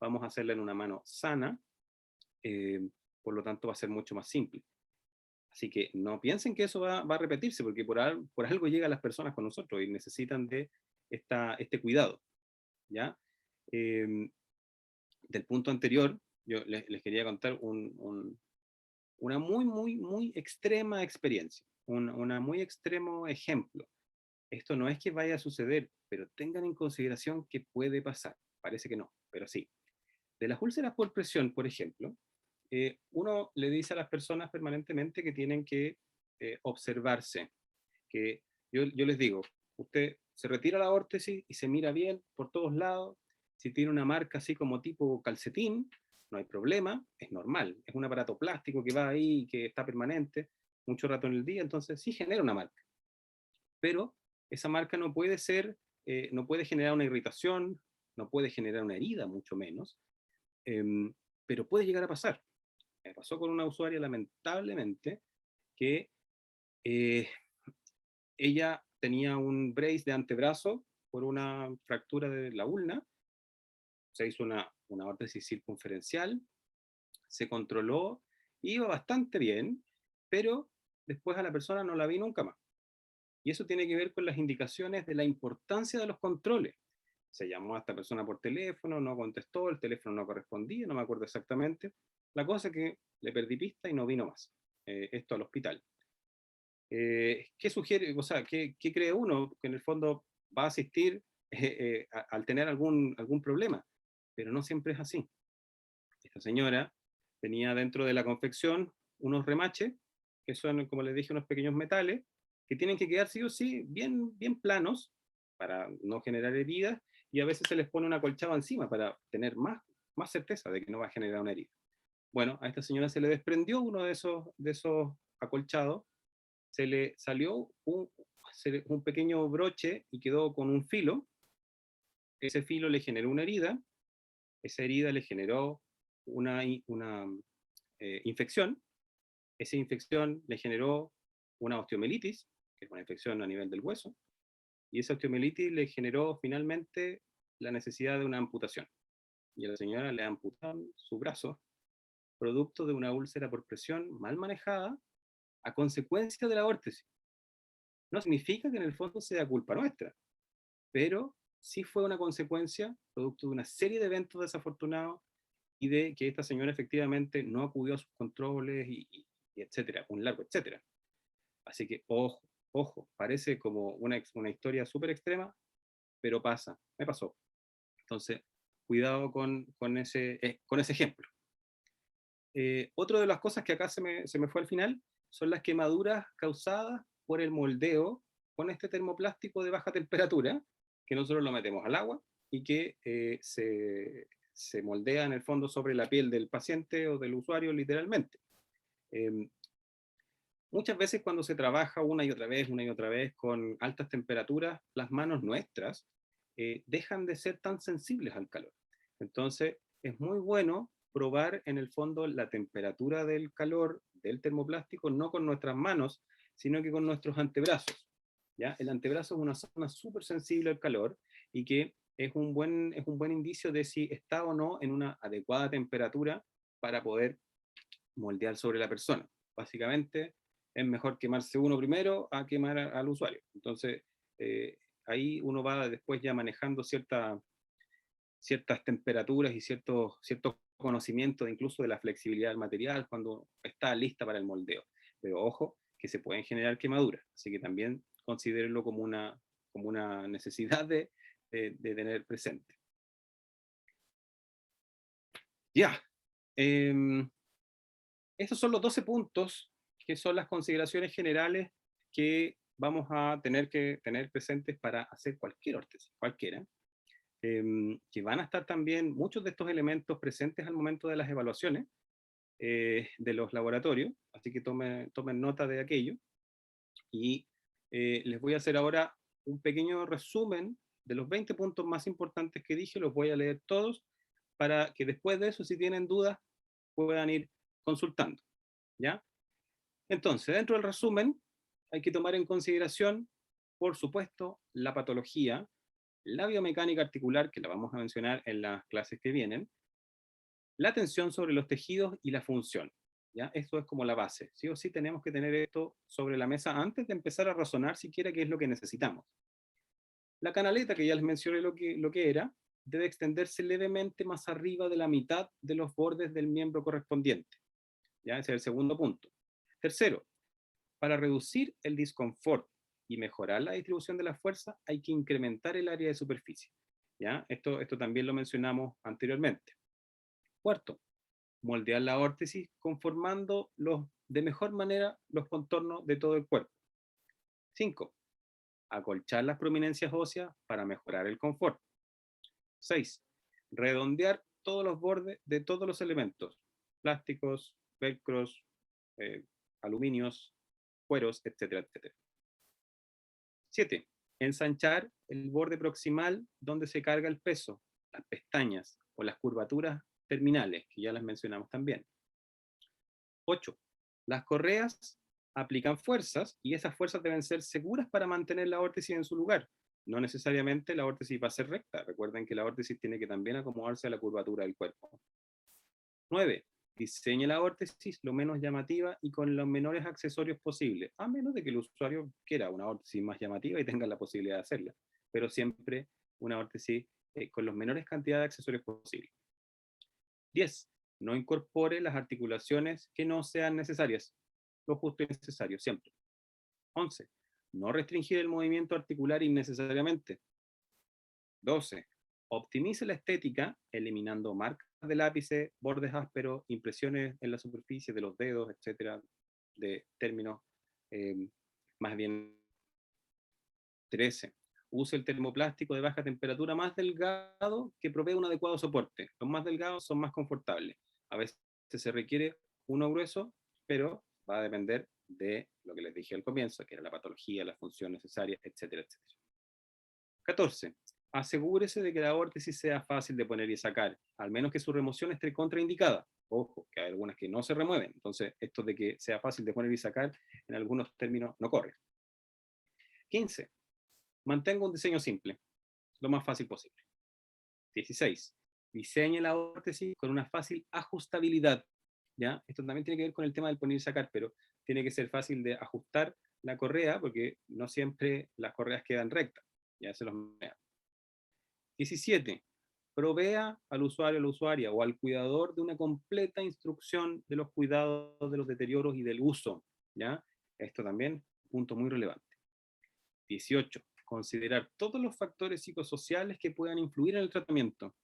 Speaker 2: Vamos a hacerla en una mano sana, por lo tanto va a ser mucho más simple. Así que no piensen que eso va a repetirse, porque por algo llegan las personas con nosotros y necesitan de este cuidado, ¿ya? Del punto anterior, yo les quería contar una muy, muy, muy extrema experiencia, un muy extremo ejemplo. Esto no es que vaya a suceder, pero tengan en consideración que puede pasar. Parece que no, pero sí. De las úlceras por presión, por ejemplo, uno le dice a las personas permanentemente que tienen que observarse, que yo les digo, usted se retira la órtesis y se mira bien por todos lados. Si tiene una marca así como tipo calcetín, no hay problema, es normal, es un aparato plástico que va ahí y que está permanente mucho rato en el día, entonces sí genera una marca. Pero esa marca no puede no puede generar una irritación, no puede generar una herida, mucho menos, pero puede llegar a pasar. Me pasó con una usuaria, lamentablemente, que ella tenía un brace de antebrazo por una fractura de la ulna, se hizo una órtesis circunferencial, se controló, iba bastante bien, pero después a la persona no la vi nunca más. Y eso tiene que ver con las indicaciones de la importancia de los controles. Se llamó a esta persona por teléfono, no contestó, el teléfono no correspondía, no me acuerdo exactamente. La cosa es que le perdí pista y no vino más. Esto al hospital. ¿Qué sugiere, o sea, qué cree uno? Que en el fondo va a asistir al tener algún problema, pero no siempre es así. Esta señora tenía dentro de la confección unos remaches, que son, como les dije, unos pequeños metales, que tienen que quedar sí o sí bien, bien planos para no generar heridas, y a veces se les pone un acolchado encima para tener más certeza de que no va a generar una herida. Bueno, a esta señora se le desprendió uno de esos acolchados, se le salió un pequeño broche y quedó con un filo. Ese filo le generó una herida, esa herida le generó una infección, esa infección le generó una osteomielitis, que es una infección a nivel del hueso, y esa osteomielitis le generó finalmente la necesidad de una amputación. Y a la señora le amputaron su brazo, producto de una úlcera por presión mal manejada, a consecuencia de la órtesis. No significa que en el fondo sea culpa nuestra, pero sí fue una consecuencia, producto de una serie de eventos desafortunados y de que esta señora efectivamente no acudió a sus controles y etcétera, un largo etcétera. Así que ojo, parece como una historia súper extrema, pero pasa, me pasó. Entonces, cuidado con ese ejemplo. Otra de las cosas que acá se me fue al final son las quemaduras causadas por el moldeo con este termoplástico de baja temperatura, que nosotros lo metemos al agua y que se moldea en el fondo sobre la piel del paciente o del usuario literalmente. Muchas veces cuando se trabaja una y otra vez con altas temperaturas, las manos nuestras dejan de ser tan sensibles al calor. Entonces es muy bueno probar en el fondo la temperatura del calor del termoplástico, no con nuestras manos, sino que con nuestros antebrazos, ¿ya? El antebrazo es una zona súper sensible al calor y que es un buen indicio de si está o no en una adecuada temperatura para poder moldear sobre la persona. Básicamente, es mejor quemarse uno primero a quemar al usuario. Entonces, ahí uno va después ya manejando ciertas temperaturas y ciertos conocimientos incluso de la flexibilidad del material cuando está lista para el moldeo. Pero ojo, que se pueden generar quemaduras, así que también considérenlo como una necesidad de tener presente. Ya. Estos son los 12 puntos que son las consideraciones generales que vamos a tener que tener presentes para hacer cualquier órtesis, cualquiera. Que van a estar también muchos de estos elementos presentes al momento de las evaluaciones de los laboratorios, así que tomen nota de aquello. Y les voy a hacer ahora un pequeño resumen de los 20 puntos más importantes que dije, los voy a leer todos, para que después de eso, si tienen dudas, puedan ir consultando, ¿ya? Entonces, dentro del resumen, hay que tomar en consideración, por supuesto, la patología, la biomecánica articular, que la vamos a mencionar en las clases que vienen, la tensión sobre los tejidos y la función, ¿ya? Esto es como la base. Sí o sí tenemos que tener esto sobre la mesa antes de empezar a razonar siquiera qué es lo que necesitamos. La canaleta, que ya les mencioné lo que era, debe extenderse levemente más arriba de la mitad de los bordes del miembro correspondiente. ¿Ya? Ese es el segundo punto. Tercero, para reducir el disconfort y mejorar la distribución de la fuerza, hay que incrementar el área de superficie. ¿Ya? Esto también lo mencionamos anteriormente. Cuarto, moldear la órtesis conformando de mejor manera los contornos de todo el cuerpo. 5. Acolchar las prominencias óseas para mejorar el confort. 6. Redondear todos los bordes de todos los elementos, plásticos, velcros, aluminios, cueros, etcétera, etcétera. 7. Ensanchar el borde proximal donde se carga el peso, las pestañas o las curvaturas terminales, que ya las mencionamos también. 8. Las correas aplican fuerzas y esas fuerzas deben ser seguras para mantener la órtesis en su lugar. No necesariamente la órtesis va a ser recta. Recuerden que la órtesis tiene que también acomodarse a la curvatura del cuerpo. 9. Diseñe la órtesis lo menos llamativa y con los menores accesorios posibles, a menos de que el usuario quiera una órtesis más llamativa y tenga la posibilidad de hacerla, pero siempre una órtesis con los menores cantidades de accesorios posibles. 10. No incorpore las articulaciones que no sean necesarias, lo justo y necesario, siempre. 11. No restringir el movimiento articular innecesariamente. 12. Optimice la estética, eliminando marcas de lápices, bordes ásperos, impresiones en la superficie de los dedos, etcétera, de términos más bien. 13. Use el termoplástico de baja temperatura más delgado que provee un adecuado soporte. Los más delgados son más confortables. A veces se requiere uno grueso, pero va a depender de lo que les dije al comienzo, que era la patología, la función necesaria, etcétera, etcétera. 14. Asegúrese de que la órtesis sea fácil de poner y sacar, al menos que su remoción esté contraindicada. Ojo, que hay algunas que no se remueven, entonces esto de que sea fácil de poner y sacar, en algunos términos no corre. 15. Mantenga un diseño simple, lo más fácil posible. 16. Diseñe la órtesis con una fácil ajustabilidad. ¿Ya? Esto también tiene que ver con el tema del poner y sacar, pero tiene que ser fácil de ajustar la correa, porque no siempre las correas quedan rectas. Ya se los mea. 17. Provea al usuario, a la usuaria o al cuidador de una completa instrucción de los cuidados, de los deterioros y del uso. ¿Ya? Esto también es un punto muy relevante. 18. Considerar todos los factores psicosociales que puedan influir en el tratamiento.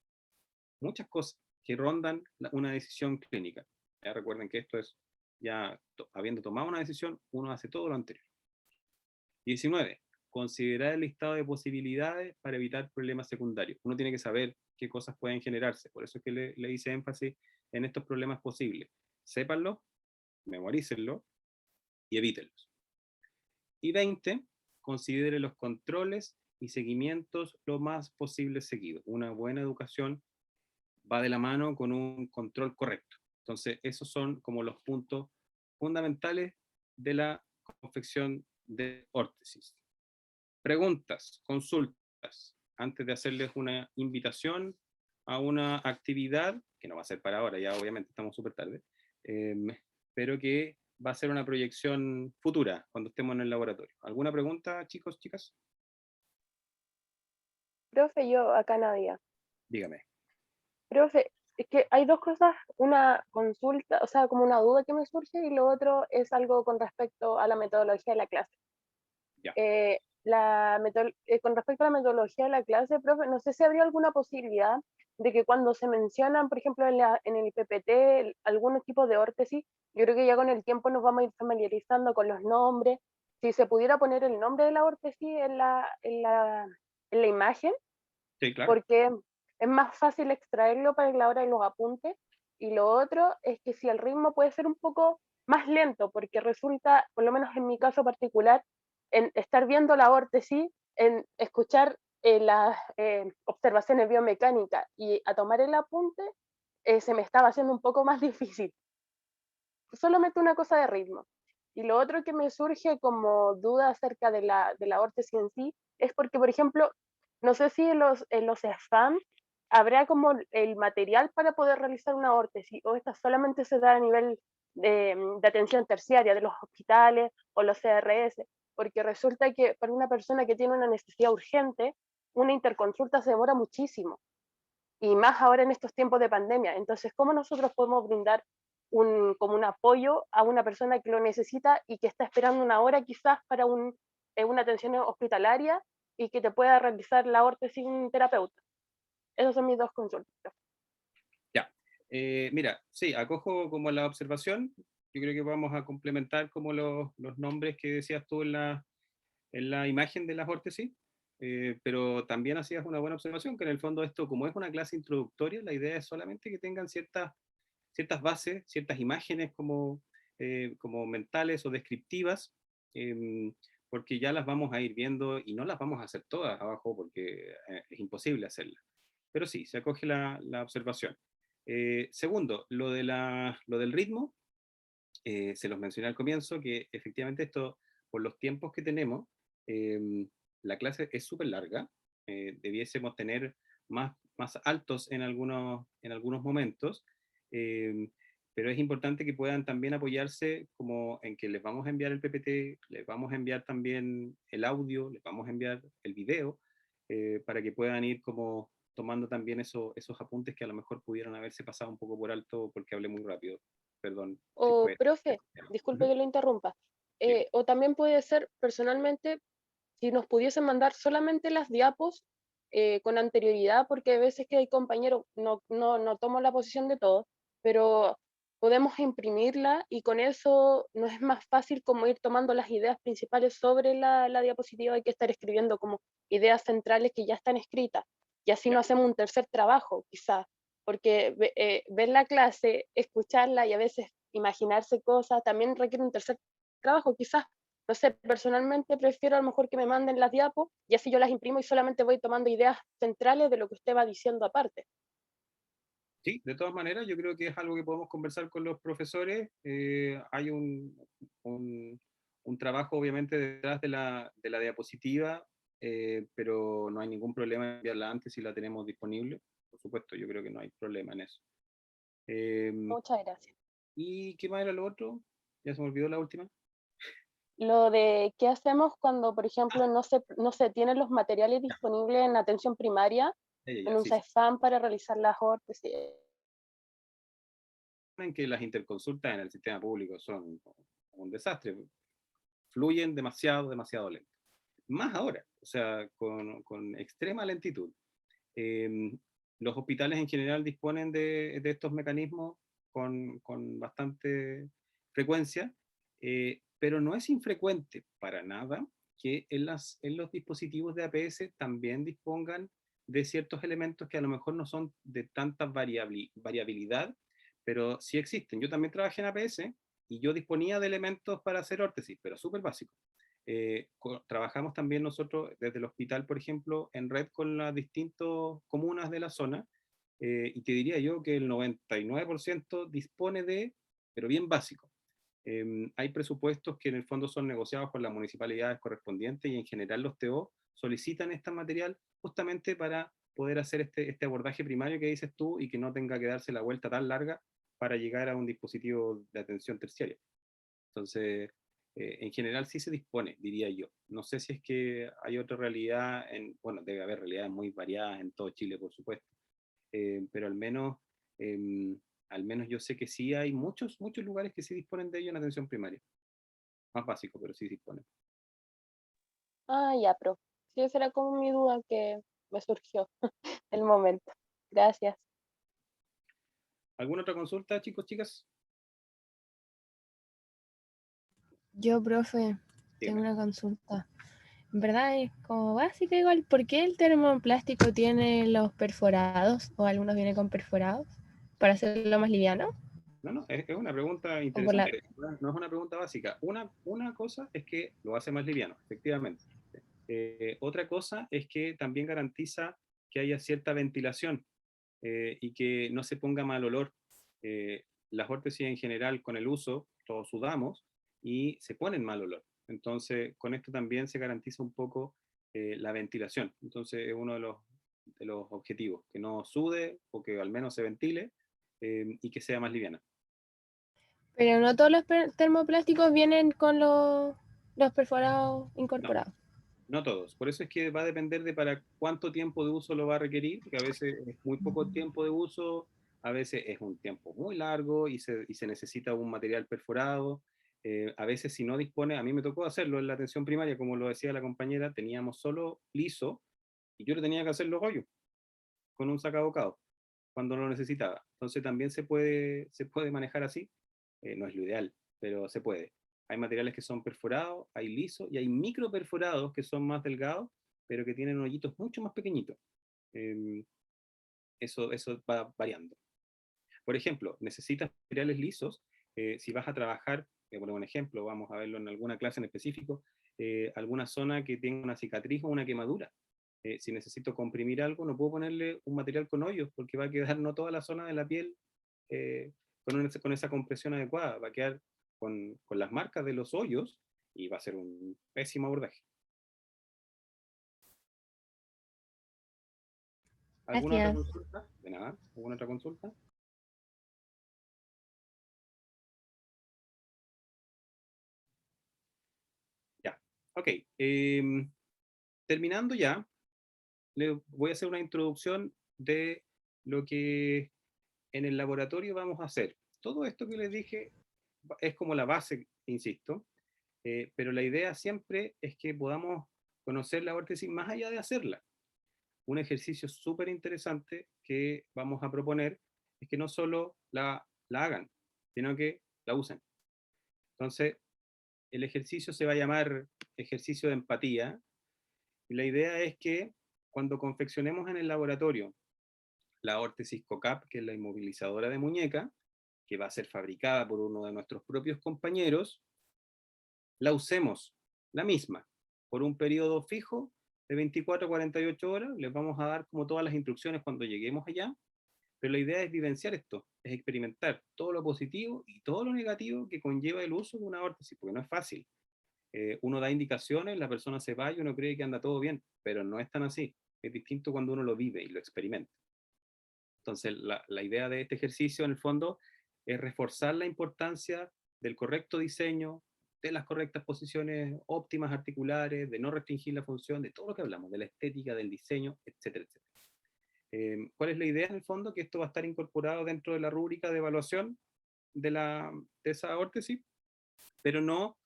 Speaker 2: Muchas cosas que rondan una decisión clínica. Ya recuerden que esto es, ya habiendo tomado una decisión, uno hace todo lo anterior. 19. Considerar el listado de posibilidades para evitar problemas secundarios. Uno tiene que saber qué cosas pueden generarse. Por eso es que le hice énfasis en estos problemas posibles. Sépanlo, memorícenlo y evítenlos. Y 20. Considere los controles y seguimientos lo más posible seguidos. Una buena educación va de la mano con un control correcto. Entonces, esos son como los puntos fundamentales de la confección de órtesis. Preguntas, consultas, antes de hacerles una invitación a una actividad, que no va a ser para ahora, ya obviamente estamos súper tarde, pero que va a ser una proyección futura cuando estemos en el laboratorio. ¿Alguna pregunta, chicos, chicas?
Speaker 1: Profe, yo acá Nadia.
Speaker 2: Dígame.
Speaker 1: Profe, es que hay dos cosas, una consulta, o sea, como una duda que me surge, y lo otro es algo con respecto a la metodología de la clase.
Speaker 2: Ya.
Speaker 1: Con respecto a la metodología de la clase, profe, no sé si habría alguna posibilidad de que cuando se mencionan, por ejemplo, en el PPT, algún tipo de órtesis, yo creo que ya con el tiempo nos vamos a ir familiarizando con los nombres. Si se pudiera poner el nombre de la órtesis en la imagen,
Speaker 2: Sí, claro.
Speaker 1: porque es más fácil extraerlo para la hora de los apuntes. Y lo otro es que si el ritmo puede ser un poco más lento, porque resulta, por lo menos en mi caso particular, en estar viendo la órtesis, en escuchar las observaciones biomecánicas y a tomar el apunte, se me estaba haciendo un poco más difícil. Solamente una cosa de ritmo. Y lo otro que me surge como duda acerca de la órtesis en sí es porque, por ejemplo, no sé si en los SFAM habrá como el material para poder realizar una órtesis, o esta solamente se da a nivel de atención terciaria de los hospitales o los CRS, porque resulta que para una persona que tiene una necesidad urgente, una interconsulta se demora muchísimo, y más ahora en estos tiempos de pandemia. Entonces, ¿cómo nosotros podemos brindar como un apoyo a una persona que lo necesita y que está esperando una hora quizás para una atención hospitalaria y que te pueda realizar la órtesis un terapeuta? Esas son mis dos consultas.
Speaker 2: Ya. Mira, sí, acojo como la observación. Yo creo que vamos a complementar como los nombres que decías tú en la imagen de las órtesis, pero también hacías una buena observación, que en el fondo esto, como es una clase introductoria, la idea es solamente que tengan ciertas bases, ciertas imágenes como mentales o descriptivas, porque ya las vamos a ir viendo y no las vamos a hacer todas abajo porque es imposible hacerlas. Pero sí, se acoge la observación. Segundo, lo del ritmo, se los mencioné al comienzo, que efectivamente esto, por los tiempos que tenemos, la clase es súper larga, debiésemos tener más altos en algunos momentos, eh, pero es importante que puedan también apoyarse como en que les vamos a enviar el PPT, les vamos a enviar también el audio, les vamos a enviar el video, para que puedan ir como tomando también esos apuntes que a lo mejor pudieron haberse pasado un poco por alto porque hablé muy rápido. Perdón si
Speaker 1: O,
Speaker 2: fue.
Speaker 1: profe, disculpe que lo interrumpa,
Speaker 2: Diga.
Speaker 1: o también puede ser personalmente, si nos pudiesen mandar solamente las diapos con anterioridad, porque a veces que hay compañeros, no tomo la posición de todos, pero podemos imprimirla y con eso nos es más fácil como ir tomando las ideas principales sobre la diapositiva. Hay que estar escribiendo como ideas centrales que ya están escritas, y así
Speaker 2: Ya.
Speaker 1: no hacemos un tercer trabajo, quizás, porque ver la clase, escucharla y a veces imaginarse cosas también requiere un tercer trabajo, quizás. No sé, personalmente prefiero a lo mejor que me manden las diapos y así yo las imprimo y solamente voy tomando ideas centrales de lo que usted va diciendo aparte.
Speaker 2: Sí, de todas maneras, yo creo que es algo que podemos conversar con los profesores. Hay un, un trabajo, obviamente, detrás de la diapositiva, pero no hay ningún problema en enviarla antes si la tenemos disponible. Por supuesto, yo creo que no hay problema en eso. Eh,
Speaker 1: Muchas gracias.
Speaker 2: ¿Y qué más era lo otro? Ya se me olvidó la última.
Speaker 1: Lo de qué hacemos cuando, por ejemplo, no se tienen los materiales disponibles en atención primaria,
Speaker 2: Ya, ya,
Speaker 1: en
Speaker 2: ya,
Speaker 1: un
Speaker 2: sí, sí.
Speaker 1: CEFAM para realizar las órtesis.
Speaker 2: En que las interconsultas en el sistema público son un desastre, fluyen demasiado, demasiado lento. Más ahora, o sea, con extrema lentitud. Eh, los hospitales en general disponen de estos mecanismos con bastante frecuencia, pero no es infrecuente para nada que en los dispositivos de APS también dispongan de ciertos elementos que a lo mejor no son de tanta variabilidad, pero sí existen. Yo también trabajé en APS y yo disponía de elementos para hacer órtesis, pero súper básicos. Trabajamos también nosotros desde el hospital, por ejemplo, en red con las distintas comunas de la zona, y te diría yo que el 99% dispone de, pero bien básico. Hay presupuestos que en el fondo son negociados por las municipalidades correspondientes y en general los TO solicitan este material justamente para poder hacer este abordaje primario que dices tú y que no tenga que darse la vuelta tan larga para llegar a un dispositivo de atención terciaria. Entonces, en general sí se dispone, diría yo. No sé si es que hay otra realidad, bueno, debe haber realidades muy variadas en todo Chile, por supuesto, pero em, al menos yo sé que sí hay muchos lugares que sí disponen de ello en atención primaria. Más básico, pero sí disponen.
Speaker 1: Ah, ya, profe. Sí, esa era como mi duda que me surgió el momento. Gracias.
Speaker 2: ¿Alguna otra consulta, chicos, chicas?
Speaker 4: Yo, profe, tengo
Speaker 2: Dígame.
Speaker 4: una consulta. En verdad es como básica igual. ¿Por qué el termoplástico tiene los perforados o algunos vienen con perforados para hacerlo más liviano?
Speaker 2: No, no, es una pregunta
Speaker 4: O por la...
Speaker 2: interesante. No es una pregunta básica. Una cosa es que lo hace más liviano, efectivamente. Otra cosa es que también garantiza que haya cierta ventilación y que no se ponga mal olor. Las órtesis en general, con el uso, todos sudamos y se ponen mal olor. Entonces, con esto también se garantiza un poco la ventilación. Entonces, es uno de los objetivos, que no sude o que al menos se ventile y que sea más liviana.
Speaker 4: Pero no todos los termoplásticos vienen con los perforados
Speaker 2: No,
Speaker 4: incorporados.
Speaker 2: no todos. Por eso es que va a depender de para cuánto tiempo de uso lo va a requerir, porque a veces es muy poco tiempo de uso, a veces es un tiempo muy largo y se necesita un material perforado. A veces si no dispone, a mí me tocó hacerlo en la atención primaria, como lo decía la compañera, teníamos solo liso y yo le tenía que hacer los hoyos con un sacabocado cuando lo necesitaba. Entonces también se puede manejar así. No es lo ideal, pero se puede. Hay materiales que son perforados, hay lisos y hay micro perforados que son más delgados, pero que tienen hoyitos mucho más pequeñitos. Eh, eso va variando. Por ejemplo, necesitas materiales lisos. Si vas a trabajar, por un ejemplo, vamos a verlo en alguna clase en específico, alguna zona que tenga una cicatriz o una quemadura. Si necesito comprimir algo, no puedo ponerle un material con hoyos porque va a quedar no toda la zona de la piel eh, con esa compresión adecuada, va a quedar con las marcas de los hoyos y va a ser un pésimo abordaje. ¿Alguna otra
Speaker 4: Gracias.
Speaker 2: consulta? De nada, ¿alguna otra consulta? Ya, ok. Terminando ya, le voy a hacer una introducción de lo que en el laboratorio vamos a hacer. Todo esto que les dije es como la base, insisto, pero la idea siempre es que podamos conocer la órtesis más allá de hacerla. Un ejercicio súper interesante que vamos a proponer es que no solo la hagan, sino que la usen. Entonces, el ejercicio se va a llamar ejercicio de empatía y la idea es que cuando confeccionemos en el laboratorio la órtesis COCAP, que es la inmovilizadora de muñeca, que va a ser fabricada por uno de nuestros propios compañeros, la usemos, la misma, por un periodo fijo de 24 a 48 horas. Les vamos a dar como todas las instrucciones cuando lleguemos allá, pero la idea es vivenciar esto, es experimentar todo lo positivo y todo lo negativo que conlleva el uso de una órtesis, porque no es fácil. Uno da indicaciones, la persona se va y uno cree que anda todo bien, pero no es tan así. Es distinto cuando uno lo vive y lo experimenta. Entonces, la idea de este ejercicio, en el fondo, es reforzar la importancia del correcto diseño, de las correctas posiciones óptimas articulares, de no restringir la función, de todo lo que hablamos, de la estética, del diseño, etcétera, etcétera. ¿Cuál es la idea en el fondo? Que esto va a estar incorporado dentro de la rúbrica de evaluación de esa órtesis, pero no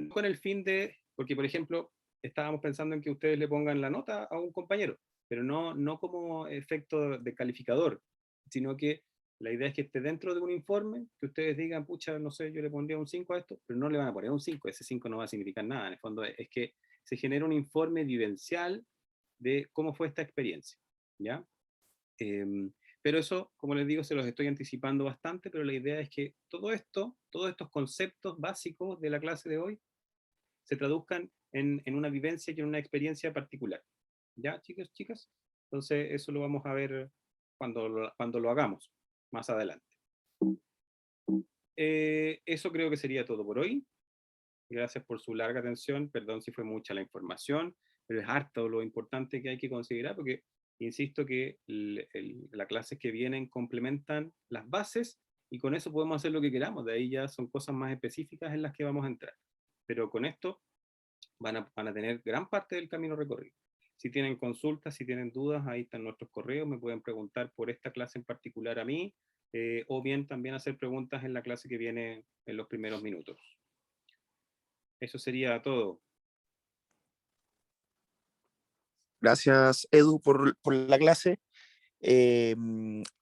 Speaker 2: con el fin de, porque por ejemplo, estábamos pensando en que ustedes le pongan la nota a un compañero, pero no como efecto de calificador, sino que la idea es que esté dentro de un informe, que ustedes digan, pucha, no sé, yo le pondría un 5 a esto, pero no le van a poner un 5, ese 5 no va a significar nada, en el fondo es que se genera un informe vivencial de cómo fue esta experiencia, ¿ya? Pero eso, como les digo, se los estoy anticipando bastante, pero la idea es que todo esto, todos estos conceptos básicos de la clase de hoy, se traduzcan en una vivencia y en una experiencia particular. ¿Ya, chicos, chicas? Entonces, eso lo vamos a ver cuando lo hagamos más adelante. Eso creo que sería todo por hoy. Gracias por su larga atención. Perdón si fue mucha la información, pero es harto lo importante que hay que considerar porque insisto que las clases que vienen complementan las bases y con eso podemos hacer lo que queramos. De ahí ya son cosas más específicas en las que vamos a entrar. Pero con esto van a tener gran parte del camino recorrido. Si tienen consultas, si tienen dudas, ahí están nuestros correos, me pueden preguntar por esta clase en particular a mí, o bien también hacer preguntas en la clase que viene en los primeros minutos. Eso sería todo.
Speaker 5: Gracias, Edu, por la clase.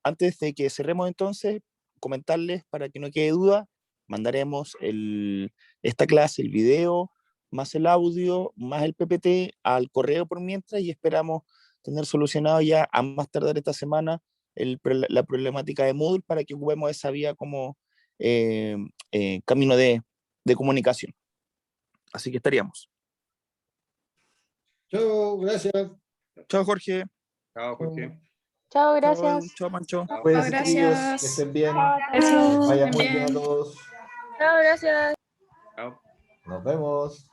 Speaker 5: Antes de que cerremos entonces, comentarles para que no quede duda, mandaremos esta clase, el video, más el audio, más el PPT al correo por mientras, y esperamos tener solucionado ya a más tardar esta semana la problemática de Moodle para que ocupemos esa vía como camino de comunicación. Así que estaríamos.
Speaker 6: Chao, gracias.
Speaker 5: Chao, Jorge.
Speaker 2: Chao, Jorge.
Speaker 1: Chao,
Speaker 5: Chao, Edu.
Speaker 1: gracias.
Speaker 5: Chao, Pancho.
Speaker 2: Chao.
Speaker 3: Cuídense,
Speaker 7: Gracias.
Speaker 3: chiquillos, que estén bien.
Speaker 7: Eso.
Speaker 3: Vaya
Speaker 7: Estén
Speaker 3: muy bien a
Speaker 7: bien.
Speaker 3: todos.
Speaker 1: Chao, gracias.
Speaker 2: Chao.
Speaker 3: Nos vemos.